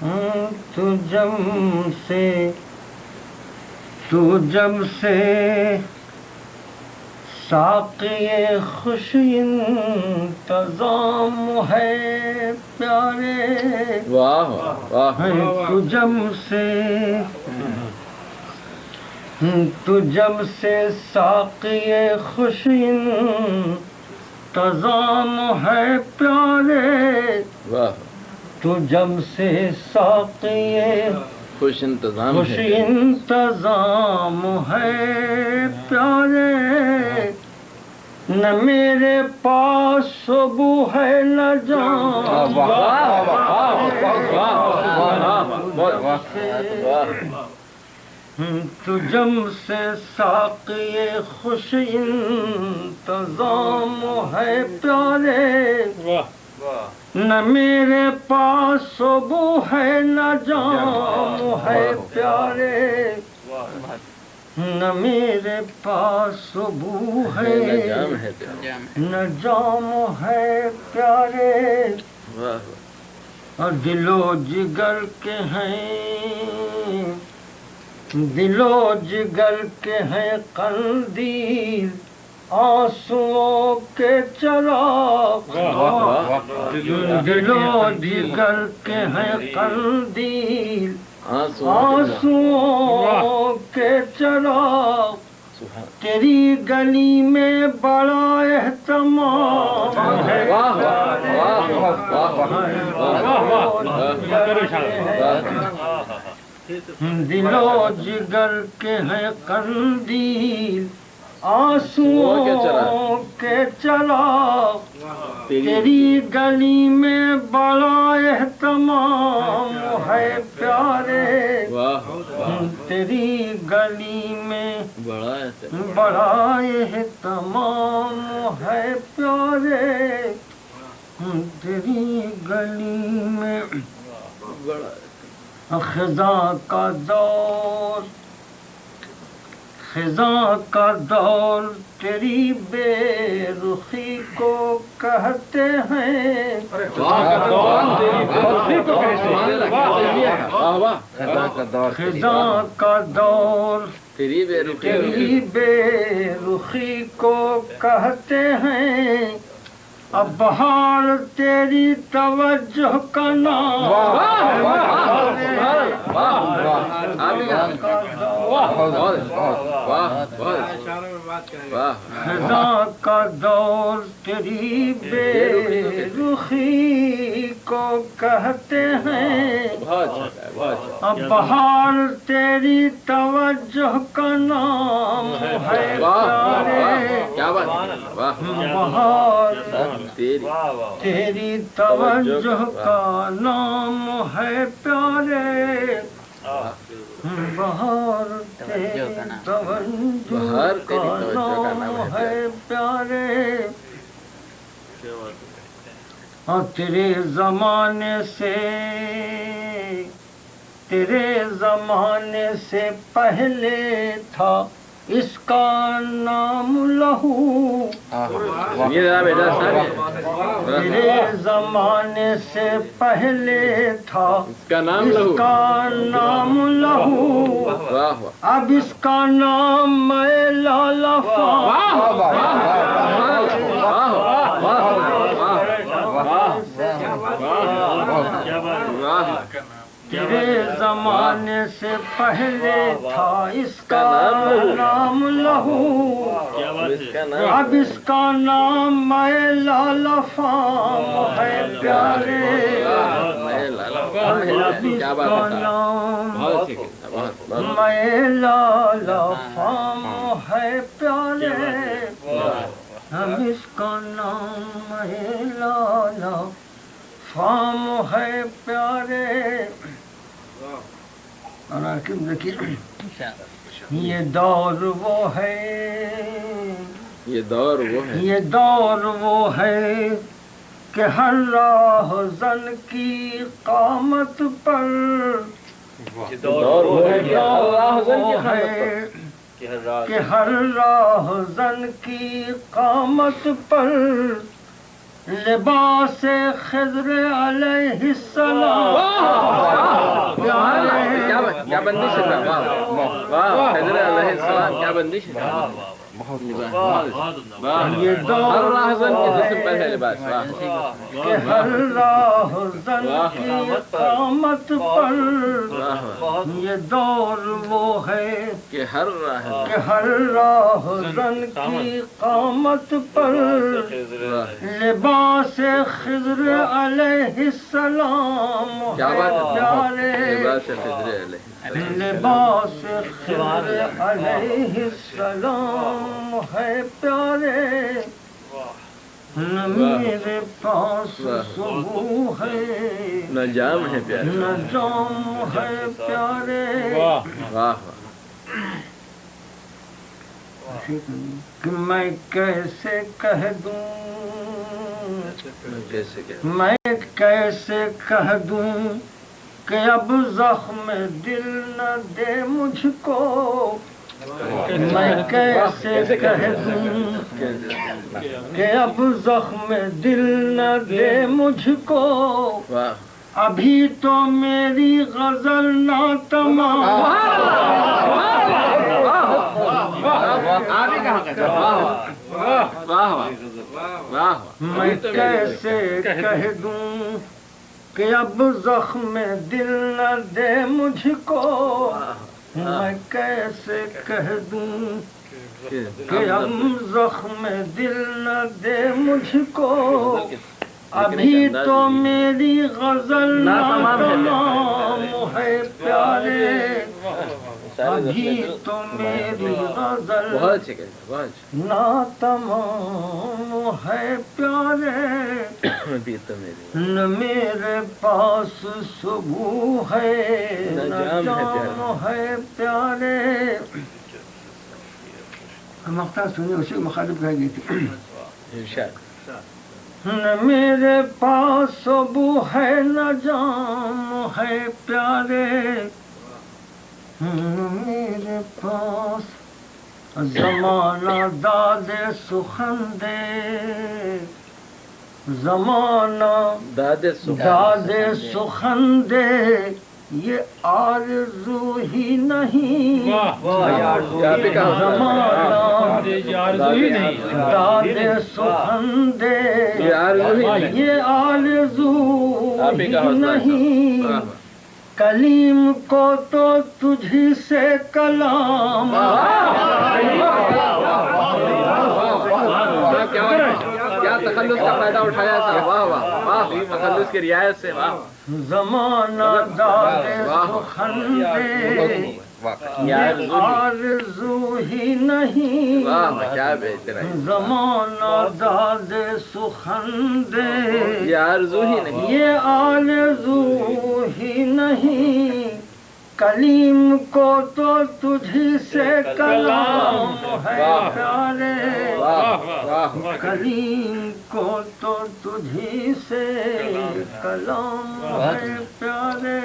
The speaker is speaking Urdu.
تو جب سے ساقی خوش انتظام ہے پیارے، واہ واہ تو جب سے ساقی خوش انتظام ہے پیارے، واہ تو جب سے ساقی خوش انتظام خوش ہے انتظام ہے پیارے، نہ میرے پاس صبح ہے نہ جام، تو جب سے ساقی خوش انتظام ہے پیارے، نہ میرے پاس صبح ہے نہ جام ہے پیارے، نہ میرے پاس صبح ہے نہ جام ہے پیارے، اور دل و جگر کے ہیں، دل و جگر کے ہیں قندیل آنسوؤں کے چراغ، دل و جگر کے ہیں قندیل آنسوؤں کے چراغ، تیری گلی میں بڑا اہتمام ہے، دل و جگر کے ہیں قندیل آنسوؤں کے چراغ، تیری گلی میں بڑا اہتمام ہے پیارے، تیری گلی میں بڑا اہتمام ہے پیارے، تیری گلی میں خزاں کا دور، خزاں کا دور تیری بے رخی کو کہتے ہیں، خزاں کا دور تیری بے رخی کو کہتے ہیں، اب بہار تیری توجہ کا نام، خزاں کا دور تیری بے رخی کو کہتے ہیں، اب بہار تیری توجہ کا نام ہے پیارے، بہار تیری توجہ کا نام ہے پیارے، بہار تیری توجہ کا نام ہے پیارے، اور تیرے زمانے سے پہلے تھا اس کا نام لہو، تیرے زمانے سے پہلے تھا اس کا نام لہو، اب اس کا نام میں لالا تیرے زمانے سے پہلے تھا اس کا نام لہو، اب اس کا نام میں لالا فام ہے پیارے، اب اس کا نام میں لالا فام ہے پیارے، اب اس کا نام میں لالا فام ہے پیارے، اور آخر دیکھیے یہ دور وہ ہے، یہ دور وہ ہے کہ ہر راہ زن کی قامت پر، یہ دور وہ ہے کہ ہر راہ زن کی قامت پر لباس خضر علیہ السلام کیا بندش ہے واہ واہ حضرت علیہ السلام کیا بندش ہے یہ ہر راہزن کے جسم پر ہے لباس واہ کہ ہر راہزن کی قامت پر یہ دور وہ ہے کہ ہر راہزن کی قامت پر لباس خضر علیہ السلام کیا ہے بات ہے پیارے لباس خضر علیہ لباس خضر علیہ السلام ہے پیارے نہ میرے پاس صبح ہے نہ جام ہے پیارے نہ جام ہے پیارے واہ واہ کہ میں کیسے کہہ دوں میں کیسے کہہ دوں کہ اب زخم دل نہ دے مجھ کو میں کیسے کہہ دوں کہ اب زخم دل نہ دے مجھ کو ابھی تو میری غزل ناتمام میں کیسے کہہ دوں کہ اب زخم دل نہ دے مجھ کو میں کیسے کہہ دوں کہ اب زخم دل نہ دے مجھ کو ابھی تو میری غزل ناتمام ہے پیارے ابھی تو میری غزل ناتمام ہے پیارے نہ میرے پاس صبح ہے نہ جام ہے پیارے مختار سنی اسی مخالف گائی گئی تھی نہ میرے پاس صبح ہے نہ جام ہے پیارے میرے پاس زمانہ داد سخن دے زمانہ داد سخن دے یہ آرزو ہی نہیں زمانہ داد سخن دے یہ آرزو ہی نہیں کلیم کو تو تجھی سے کلام کیا تخلص کا فائدہ اٹھایا سر واہ واہ واہ تخلص کی رعایت سے واہ زمانہ داد سخن دے یہ آرزو ہی نہیں کیا بہتر ہے زمانہ داد سخن دے یہ آرزو ہی نہیں یہ آرزو ہی نہیں کلیم کو تو تجھی سے کلام ہے پیارے کلیم کو تو تجھی سے کلام ہے پیارے